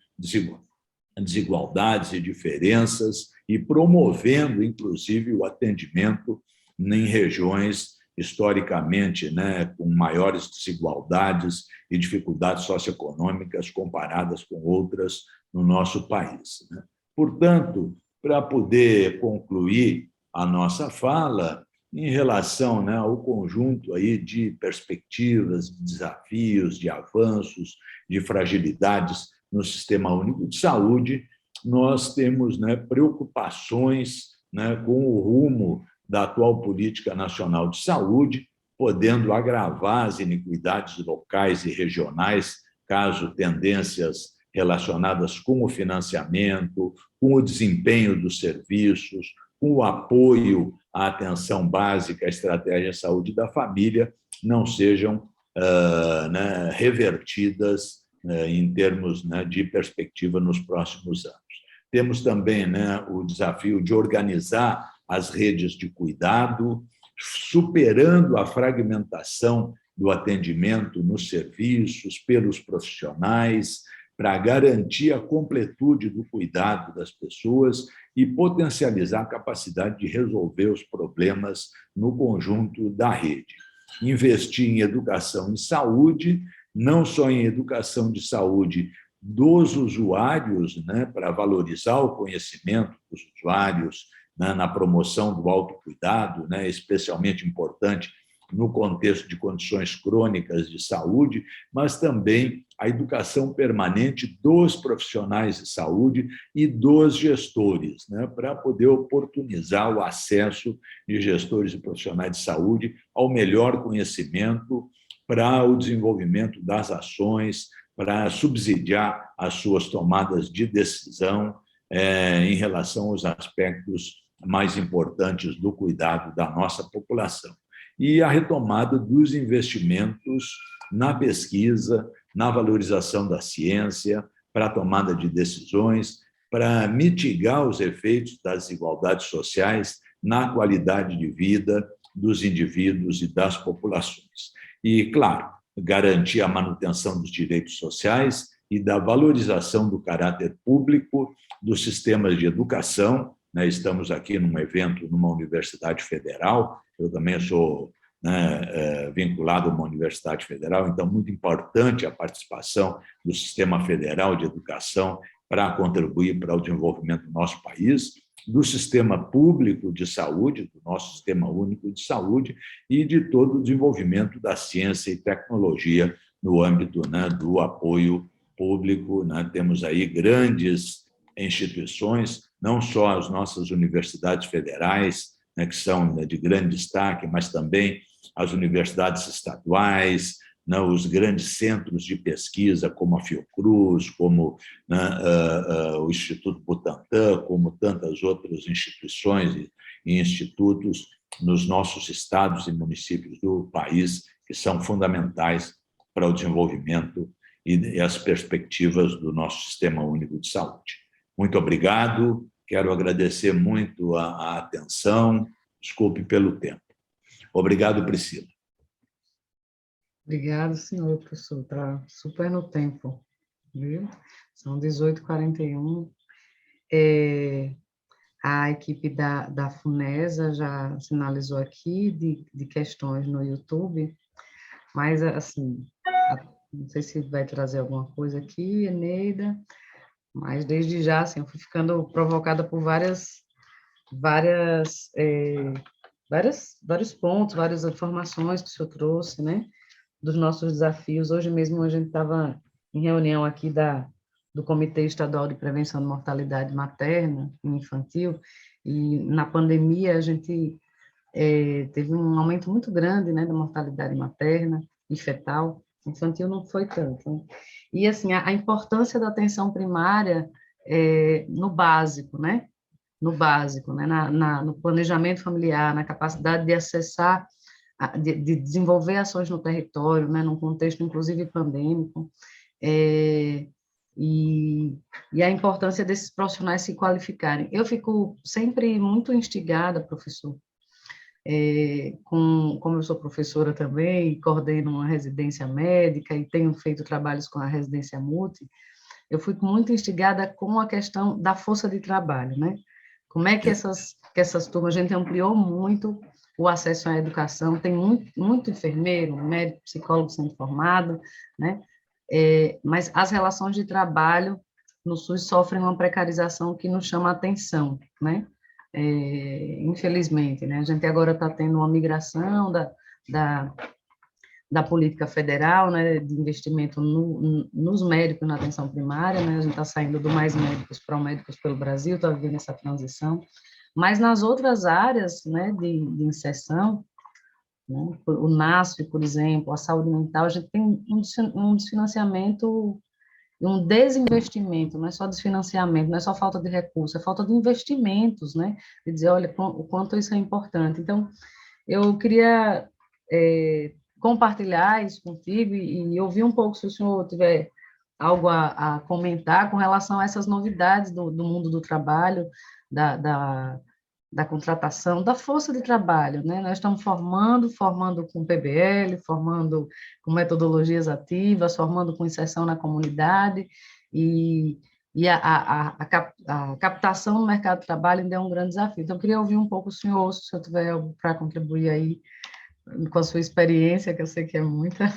Speaker 1: desigualdades e diferenças e promovendo, inclusive, o atendimento em regiões historicamente, né, com maiores desigualdades e dificuldades socioeconômicas comparadas com outras no nosso país, né? Portanto, para poder concluir a nossa fala em relação, né, ao conjunto aí de perspectivas, de desafios, de avanços, de fragilidades no Sistema Único de Saúde, nós temos, né, preocupações, né, com o rumo da atual Política Nacional de Saúde, podendo agravar as iniquidades locais e regionais, caso tendências relacionadas com o financiamento, com o desempenho dos serviços, com o apoio à atenção básica, à estratégia de saúde da família, não sejam né, revertidas em termos, né, de perspectiva nos próximos anos. Temos também, né, o desafio de organizar as redes de cuidado, superando a fragmentação do atendimento nos serviços, pelos profissionais, para garantir a completude do cuidado das pessoas e potencializar a capacidade de resolver os problemas no conjunto da rede. Investir em educação e saúde, não só em educação de saúde dos usuários, né, para valorizar o conhecimento dos usuários, né, na promoção do autocuidado, né, especialmente importante no contexto de condições crônicas de saúde, mas também a educação permanente dos profissionais de saúde e dos gestores, né, para poder oportunizar o acesso de gestores e profissionais de saúde ao melhor conhecimento para o desenvolvimento das ações, para subsidiar as suas tomadas de decisão em relação aos aspectos mais importantes do cuidado da nossa população. E a retomada dos investimentos na pesquisa, na valorização da ciência, para a tomada de decisões, para mitigar os efeitos das desigualdades sociais na qualidade de vida dos indivíduos e das populações. E, claro, garantir a manutenção dos direitos sociais e da valorização do caráter público dos sistemas de educação. Estamos aqui num evento numa universidade federal, eu também sou, né, vinculado a uma universidade federal, então muito importante a participação do sistema federal de educação para contribuir para o desenvolvimento do nosso país, do sistema público de saúde, do nosso sistema único de saúde e de todo o desenvolvimento da ciência e tecnologia no âmbito, né, do apoio público, né? Temos aí grandes instituições, não só as nossas universidades federais, né, que são de grande destaque, mas também as universidades estaduais, né, os grandes centros de pesquisa, como a Fiocruz, como, né, o Instituto Butantan, como tantas outras instituições e institutos nos nossos estados e municípios do país, que são fundamentais para o desenvolvimento e as perspectivas do nosso Sistema Único de Saúde. Muito obrigado, quero agradecer muito a atenção, desculpe pelo tempo. Obrigado, Priscila.
Speaker 2: Obrigado, senhor professor, está super no tempo, viu? São 18h41. A equipe da FUNESA já sinalizou aqui de questões no YouTube, mas, assim, não sei se vai trazer alguma coisa aqui, Eneida, mas desde já, assim, eu fui ficando provocada por vários pontos, várias informações que o senhor trouxe, né, dos nossos desafios. Hoje mesmo a gente estava em reunião aqui do Comitê Estadual de Prevenção de Mortalidade Materna e Infantil, e na pandemia a gente teve um aumento muito grande, né, da mortalidade materna e fetal, infantil não foi tanto, né? E, assim, a importância da atenção primária no básico, né? No básico, né? No planejamento familiar, na capacidade de acessar, de desenvolver ações no território, né? Num contexto, inclusive, pandêmico, e, e a importância desses profissionais se qualificarem. Eu fico sempre muito instigada, professor, como eu sou professora também, e coordeno uma residência médica e tenho feito trabalhos com a residência multi, eu fico muito instigada com a questão da força de trabalho, né? Como é que essas turmas, a gente ampliou muito o acesso à educação, tem muito enfermeiro, médico, psicólogo sendo formado, né? Mas as relações de trabalho no SUS sofrem uma precarização que nos chama a atenção, né? Infelizmente, né? A gente agora está tendo uma migração da política federal, né, de investimento nos médicos na atenção primária, né? A gente está saindo do Mais Médicos para o Médicos pelo Brasil, está vivendo essa transição, mas nas outras áreas, né, de inserção, né, o NASF, por exemplo, a saúde mental, a gente tem um desfinanciamento, um desinvestimento, não é só desfinanciamento, não é só falta de recursos, é falta de investimentos, né, de dizer, olha, o quanto isso é importante. Então, eu queria compartilhar isso contigo e ouvir um pouco, se o senhor tiver algo a comentar com relação a essas novidades do mundo do trabalho, da contratação, da força de trabalho, né? Nós estamos formando com PBL, formando com metodologias ativas, formando com inserção na comunidade, e a captação no mercado de trabalho ainda é um grande desafio. Então, eu queria ouvir um pouco o senhor, se o senhor tiver algo para contribuir aí, com a sua experiência, que eu sei que é muita.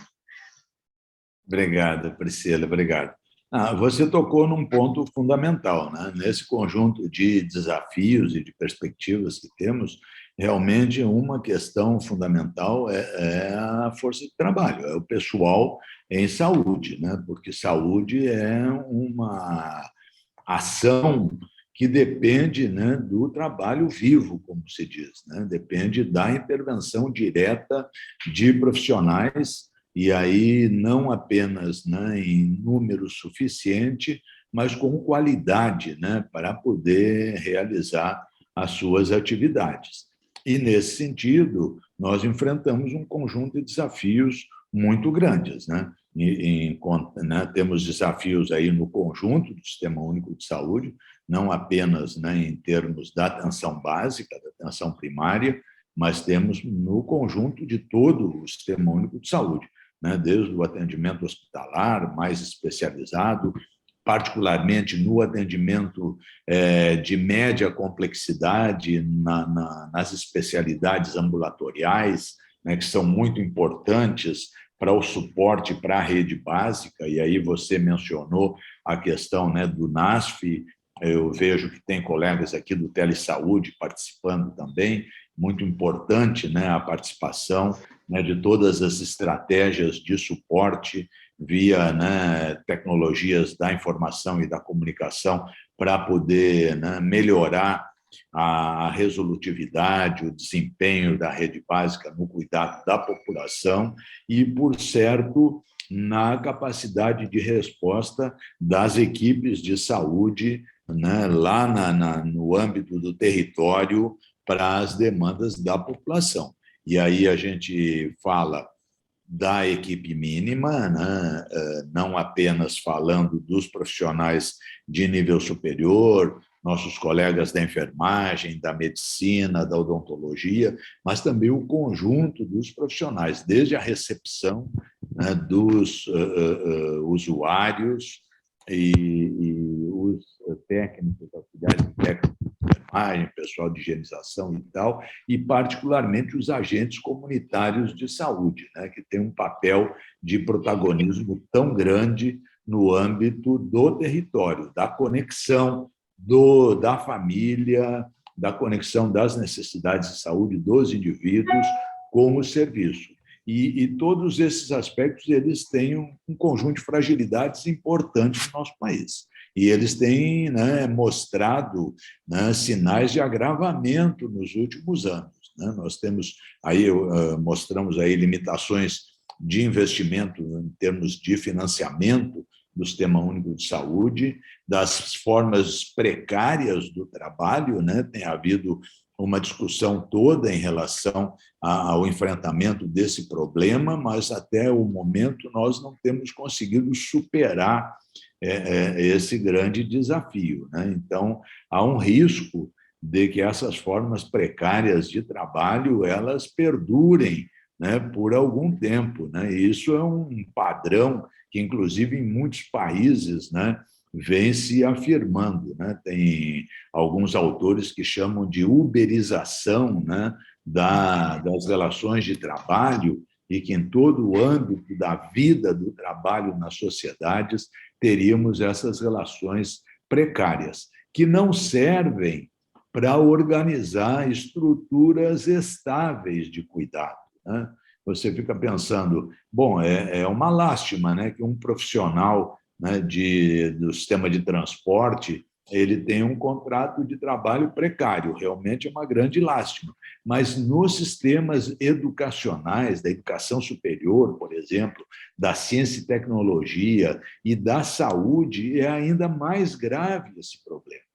Speaker 1: Obrigado, Priscila, obrigado. Você tocou num ponto fundamental, né? Nesse conjunto de desafios e de perspectivas que temos, realmente uma questão fundamental é a força de trabalho, é o pessoal em saúde, né? Porque saúde é uma ação que depende, né, do trabalho vivo, como se diz, né? Depende da intervenção direta de profissionais, e aí não apenas, né, em número suficiente, mas com qualidade, né, para poder realizar as suas atividades. E, nesse sentido, nós enfrentamos um conjunto de desafios muito grandes, né? Temos desafios aí no conjunto do Sistema Único de Saúde, não apenas, né, em termos da atenção básica, da atenção primária, mas temos no conjunto de todo o Sistema Único de Saúde, né, desde o atendimento hospitalar mais especializado, particularmente no atendimento de média complexidade nas especialidades ambulatoriais, né, que são muito importantes para o suporte para a rede básica, e aí você mencionou a questão, né, do NASF. Eu vejo que tem colegas aqui do Telesaúde participando também, muito importante, né, a participação, né, de todas as estratégias de suporte via, né, tecnologias da informação e da comunicação para poder, né, melhorar a resolutividade, o desempenho da rede básica no cuidado da população e, por certo, na capacidade de resposta das equipes de saúde, né, lá no âmbito do território para as demandas da população. E aí a gente fala da equipe mínima, né, não apenas falando dos profissionais de nível superior, nossos colegas da enfermagem, da medicina, da odontologia, mas também o conjunto dos profissionais, desde a recepção, né, dos usuários e os técnicos, auxiliares técnicos de enfermagem, pessoal de higienização e tal, e particularmente os agentes comunitários de saúde, né, que têm um papel de protagonismo tão grande no âmbito do território, da conexão da família, da conexão das necessidades de saúde dos indivíduos com o serviço. E todos esses aspectos eles têm um conjunto de fragilidades importantes no nosso país. E eles têm, né, mostrado, né, sinais de agravamento nos últimos anos. né? Nós temos aí, mostramos aí limitações de investimento em termos de financiamento do Sistema Único de Saúde, das formas precárias do trabalho, né? Tem havido uma discussão toda em relação ao enfrentamento desse problema, mas até o momento nós não temos conseguido superar esse grande desafio, né? Então, há um risco de que essas formas precárias de trabalho elas perdurem, né, por algum tempo, né? E isso é um padrão que, inclusive, em muitos países, né, vem se afirmando, né? Tem alguns autores que chamam de uberização, né, das relações de trabalho, e que em todo o âmbito da vida do trabalho nas sociedades teríamos essas relações precárias, que não servem para organizar estruturas estáveis de cuidado, né? Você fica pensando, bom, é uma lástima, né, que um profissional, né, do sistema de transporte ele tem um contrato de trabalho precário, realmente é uma grande lástima. Mas nos sistemas educacionais, da educação superior, por exemplo, da ciência e tecnologia e da saúde, é ainda mais grave esse problema,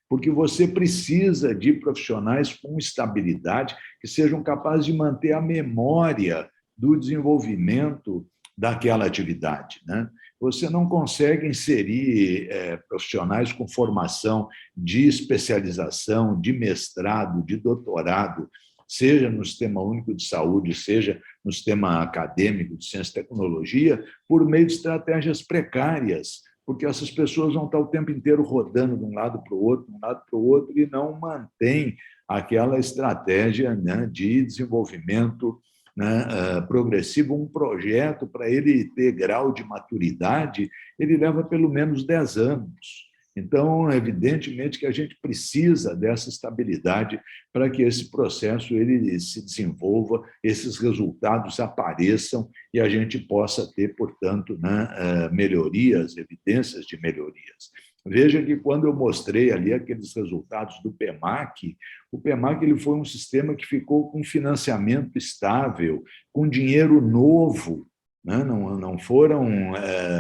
Speaker 1: porque você precisa de profissionais com estabilidade que sejam capazes de manter a memória do desenvolvimento daquela atividade, né? Você não consegue inserir profissionais com formação de especialização, de mestrado, de doutorado, seja no Sistema Único de Saúde, seja no sistema acadêmico de ciência e tecnologia, por meio de estratégias precárias, porque essas pessoas vão estar o tempo inteiro rodando de um lado para o outro, de um lado para o outro, e não mantém aquela estratégia, né, de desenvolvimento, né, progressivo. Um projeto, para ele ter grau de maturidade, ele leva pelo menos 10 anos. Então, evidentemente que a gente precisa dessa estabilidade para que esse processo ele se desenvolva, esses resultados apareçam e a gente possa ter, portanto, né, melhorias, evidências de melhorias. Veja que quando eu mostrei ali aqueles resultados do PEMAC, o PEMAC ele foi um sistema que ficou com financiamento estável, com dinheiro novo, né? Não foram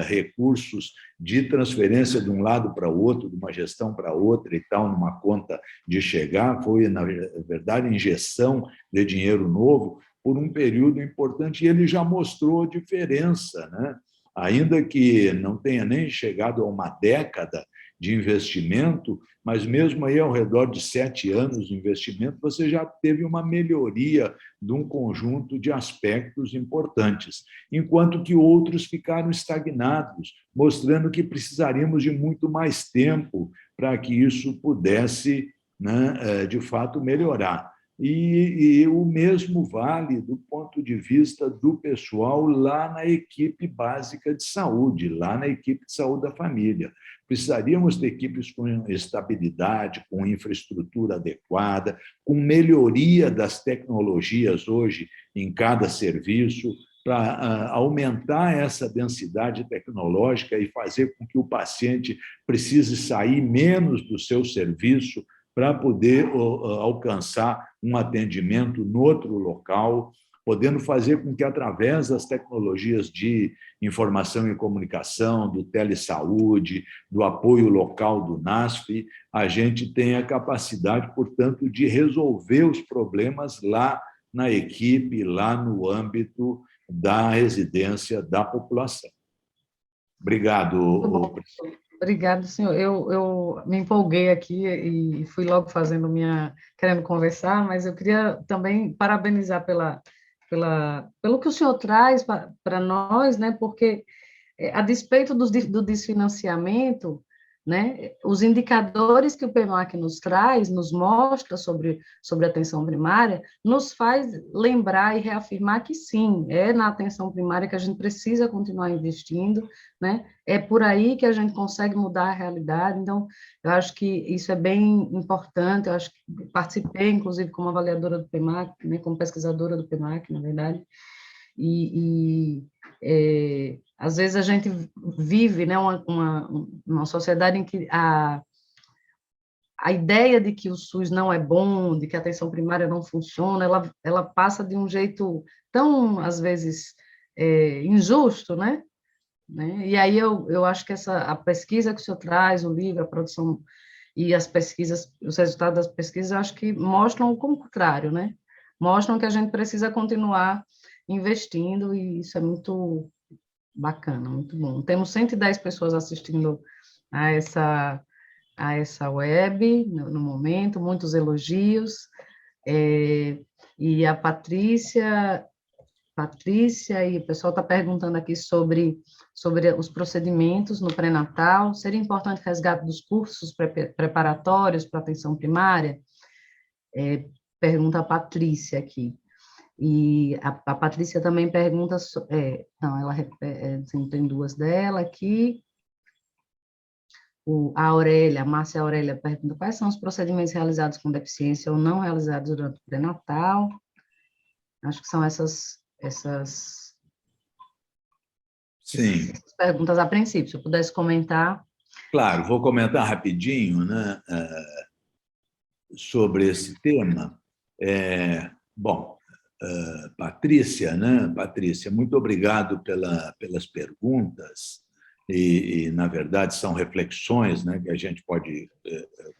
Speaker 1: recursos de transferência de um lado para o outro, de uma gestão para outra e tal, numa conta de chegar, foi, na verdade, injeção de dinheiro novo por um período importante, e ele já mostrou diferença, né? Ainda que não tenha nem chegado a uma década de investimento, mas mesmo aí ao redor de 7 anos de investimento, você já teve uma melhoria de um conjunto de aspectos importantes, enquanto que outros ficaram estagnados, mostrando que precisaríamos de muito mais tempo para que isso pudesse, né, de fato, melhorar. E o mesmo vale do ponto de vista do pessoal lá na equipe básica de saúde, lá na equipe de saúde da família. Precisaríamos ter equipes com estabilidade, com infraestrutura adequada, com melhoria das tecnologias hoje em cada serviço, para aumentar essa densidade tecnológica e fazer com que o paciente precise sair menos do seu serviço para poder alcançar um atendimento no outro local, podendo fazer com que, através das tecnologias de informação e comunicação, do telesaúde, do apoio local do NASF, a gente tenha capacidade, portanto, de resolver os problemas lá na equipe, lá no âmbito da residência da população. Obrigado,
Speaker 2: presidente. Obrigado, senhor. Eu me empolguei aqui e fui logo querendo conversar, mas eu queria também parabenizar pelo que o senhor traz para nós, né? Porque, a despeito do desfinanciamento, né, os indicadores que o PEMAC nos traz, nos mostra sobre a atenção primária, nos faz lembrar e reafirmar que sim, é na atenção primária que a gente precisa continuar investindo, né? É por aí que a gente consegue mudar a realidade. Então, eu acho que isso é bem importante. Eu acho que participei, inclusive, como avaliadora do PEMAC, né, como pesquisadora do PEMAC, na verdade, às vezes a gente vive, né, uma sociedade em que a a ideia de que o SUS não é bom, de que a atenção primária não funciona, ela passa de um jeito tão, às vezes, injusto, né? E aí eu acho que a pesquisa que o senhor traz, o livro, a produção e as pesquisas, os resultados das pesquisas, eu acho que mostram o contrário, né? Mostram que a gente precisa continuar investindo, e isso é muito bacana, muito bom. Temos 110 pessoas assistindo a essa web no momento, muitos elogios, e a Patrícia e o pessoal está perguntando aqui sobre os procedimentos no pré-natal, seria importante resgate dos cursos preparatórios para atenção primária? Pergunta a Patrícia aqui. E a Patrícia também pergunta, não, ela tem duas dela aqui. A Márcia Aurélia pergunta quais são os procedimentos realizados com deficiência ou não realizados durante o pré-natal. Acho que são essas
Speaker 1: Sim.
Speaker 2: perguntas a princípio, se eu pudesse comentar.
Speaker 1: Claro, vou comentar rapidinho, né, sobre esse tema. Bom, Patrícia, né? Patrícia, muito obrigado pelas perguntas, e, na verdade, são reflexões, né, que a gente pode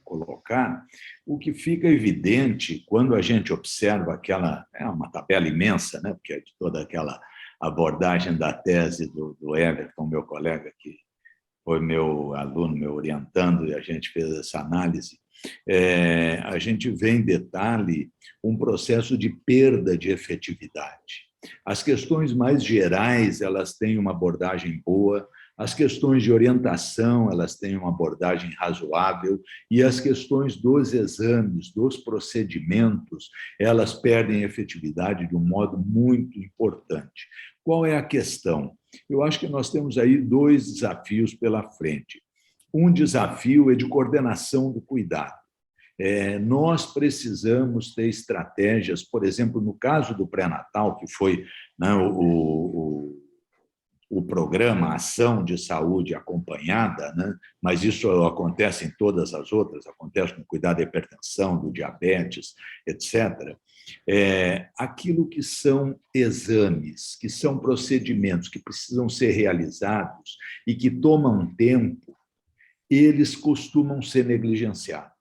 Speaker 1: colocar. O que fica evidente quando a gente observa uma tabela imensa, né, porque é de toda aquela abordagem da tese do Everton, meu colega, que foi meu aluno, meu orientando, e a gente fez essa análise, a gente vê em detalhe um processo de perda de efetividade. As questões mais gerais, elas têm uma abordagem boa, as questões de orientação, elas têm uma abordagem razoável, e as questões dos exames, dos procedimentos, elas perdem efetividade de um modo muito importante. Qual é a questão? Eu acho que nós temos aí dois desafios pela frente. Um desafio é de coordenação do cuidado. Nós precisamos ter estratégias, por exemplo, no caso do pré-natal, que foi, né, o programa Ação de Saúde Acompanhada, né? Mas isso acontece em todas as outras, acontece no cuidado da hipertensão, do diabetes, etc. Aquilo que são exames, que são procedimentos que precisam ser realizados e que tomam tempo, eles costumam ser negligenciados.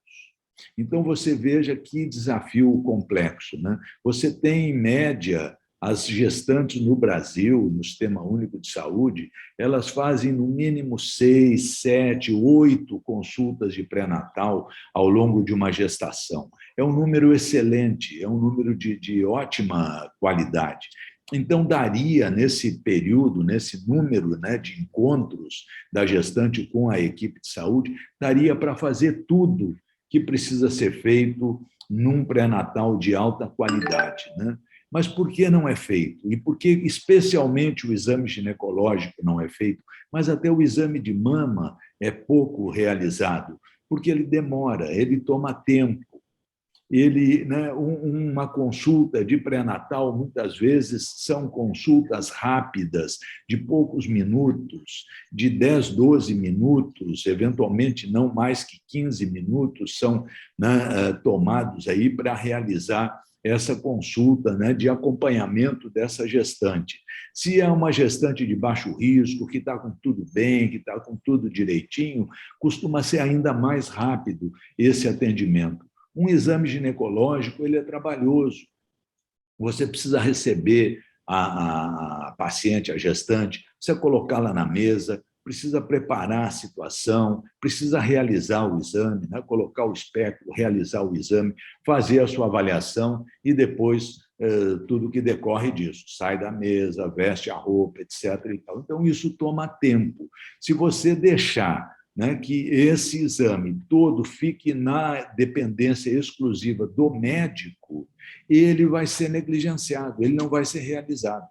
Speaker 1: Então, você veja que desafio complexo, né? Você tem, em média, as gestantes no Brasil, no Sistema Único de Saúde, elas fazem no mínimo 6, 7, 8 consultas de pré-natal ao longo de uma gestação. É um número excelente, é um número de ótima qualidade. Então, daria, nesse período, nesse número, né, de encontros da gestante com a equipe de saúde, daria para fazer tudo que precisa ser feito num pré-natal de alta qualidade, né? Mas por que não é feito? E por que, especialmente, o exame ginecológico não é feito? Mas até o exame de mama é pouco realizado, porque ele demora, ele toma tempo. Né, uma consulta de pré-natal, muitas vezes, são consultas rápidas, de poucos minutos, de 10, 12 minutos, eventualmente não mais que 15 minutos, são, né, tomados aí para realizar essa consulta, né, de acompanhamento dessa gestante. Se é uma gestante de baixo risco, que está com tudo bem, que está com tudo direitinho, costuma ser ainda mais rápido esse atendimento. Um exame ginecológico, ele é trabalhoso. Você precisa receber a paciente, a gestante, precisa colocá-la na mesa, precisa preparar a situação, precisa realizar o exame, né? Colocar o espectro, realizar o exame, fazer a sua avaliação e depois tudo que decorre disso. Sai da mesa, veste a roupa, etc. E tal. Então, isso toma tempo. Se você deixar, né, que esse exame todo fique na dependência exclusiva do médico, ele vai ser negligenciado, ele não vai ser realizado.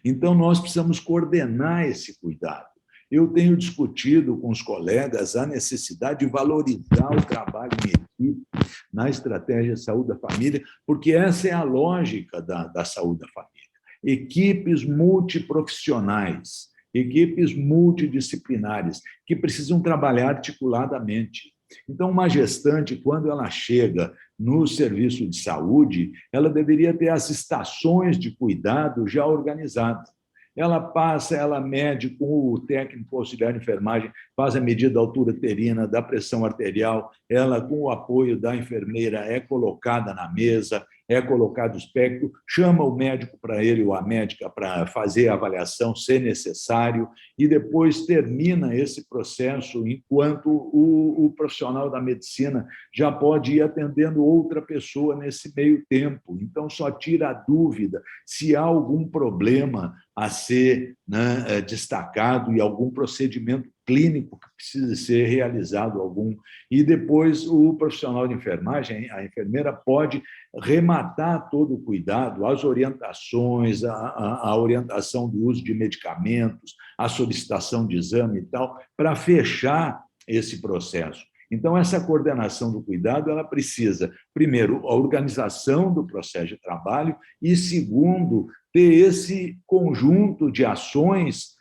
Speaker 1: Então, nós precisamos coordenar esse cuidado. Eu tenho discutido com os colegas a necessidade de valorizar o trabalho em equipe na estratégia de saúde da família, porque essa é a lógica da saúde da família. Equipes multiprofissionais, equipes multidisciplinares, que precisam trabalhar articuladamente. Então, uma gestante, quando ela chega no serviço de saúde, ela deveria ter as estações de cuidado já organizadas. Ela passa, ela mede com o técnico auxiliar de enfermagem, faz a medida da altura uterina, da pressão arterial, ela, com o apoio da enfermeira, é colocada na mesa, é colocado o espectro, chama o médico para ele ou a médica para fazer a avaliação, se necessário, e depois termina esse processo enquanto o profissional da medicina já pode ir atendendo outra pessoa nesse meio tempo. Então, só tira a dúvida se há algum problema a ser, né, destacado e algum procedimento clínico que precisa ser realizado algum. E depois o profissional de enfermagem, a enfermeira, pode rematar todo o cuidado, as orientações, a orientação do uso de medicamentos, a solicitação de exame e tal, para fechar esse processo. Então, essa coordenação do cuidado, ela precisa, primeiro, a organização do processo de trabalho e, segundo, ter esse conjunto de ações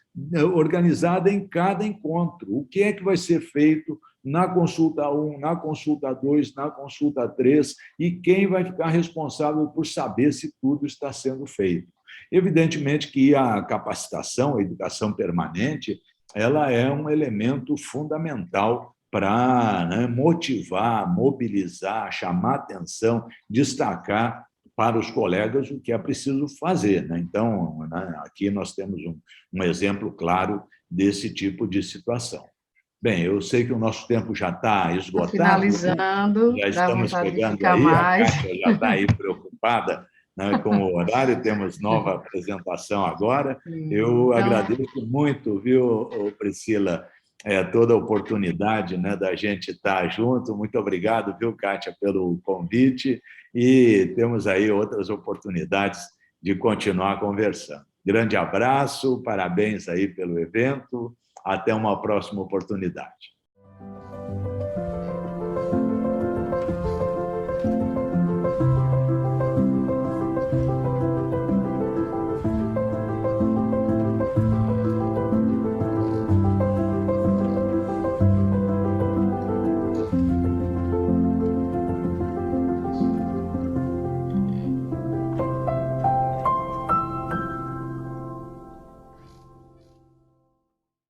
Speaker 1: organizada em cada encontro. O que é que vai ser feito na consulta 1, na consulta 2, na consulta 3, e quem vai ficar responsável por saber se tudo está sendo feito. Evidentemente que a capacitação, a educação permanente, ela é um elemento fundamental para, né, motivar, mobilizar, chamar atenção, destacar para os colegas o que é preciso fazer, né? Então, né, aqui nós temos um exemplo claro desse tipo de situação. Bem, eu sei que o nosso tempo já está esgotado.
Speaker 2: Finalizando,
Speaker 1: já
Speaker 2: dá
Speaker 1: estamos
Speaker 2: vontade de
Speaker 1: pegando
Speaker 2: ficar
Speaker 1: aí,
Speaker 2: mais.
Speaker 1: a Kátia já está aí preocupada, né, com o horário, temos nova apresentação agora. Eu agradeço muito, viu, Priscila, toda a oportunidade, né, da gente estar junto. Muito obrigado, viu, Kátia, pelo convite, e temos aí outras oportunidades de continuar conversando. Grande abraço, parabéns aí pelo evento, até uma próxima oportunidade.